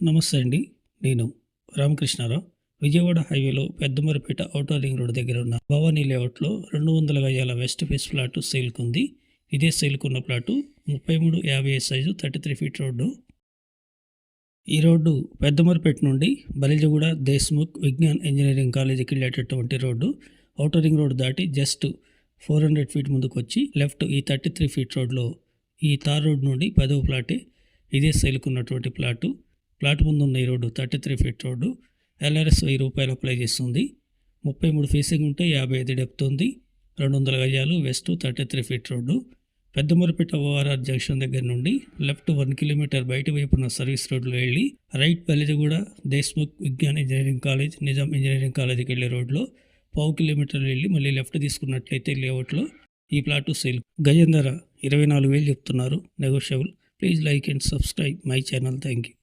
నమస్తే అండి. నేను రామకృష్ణారావు. విజయవాడ హైవేలో పెద్దమరిపేట ఔటర్ రింగ్ రోడ్ దగ్గర ఉన్న భవానీ లేఅవుట్లో 200 గజాల వెస్ట్ ఫేస్ ప్లాటు సేల్కుంది. ఇదే సేల్కున్న ప్లాటు 33:50 సైజు 33 ఫీట్ రోడ్డు. ఈ రోడ్డు పెద్దమరిపేట నుండి బలిజగూడ దేశ్ముఖ్ విజ్ఞాన్ ఇంజనీరింగ్ కాలేజీకి వెళ్ళేటటువంటి రోడ్డు. ఔటర్ రింగ్ రోడ్ దాటి జస్ట్ 400 ఫీట్ ముందుకు వచ్చి లెఫ్ట్ ఈ 33 ఫీట్ రోడ్లో ఈ తార్ రోడ్ నుండి 10వ ప్లాటే ఇదే సేల్కున్నటువంటి ప్లాటు. ప్లాట్ ముందు ఉన్న ఈ road 33 feet road. LRS ₹1000 apply చేస్తుంది. 33 ఫేసింగ్ ఉంటే 55 డెప్త్ ఉంది. 200 గజాలు west 33 feet road. Peddamaripeta ORR junction దగ్గర నుండి లెఫ్ట్ 1 కిలోమీటర్ బయట వైపున సర్వీస్ రోడ్లో వెళ్ళి right Balijaguda Deshmukh Vignan engineering college Nizam engineering కాలేజీకి వెళ్ళే రోడ్లో 1/2 కిలోమీటర్ వెళ్ళి మళ్ళీ లెఫ్ట్ తీసుకున్నట్లయితే లేఅవుట్లో ఈ ప్లాటు సేల్. గజం ధర 24,000 చెప్తున్నారు. Negotiable. Please like and subscribe my channel. Thank you.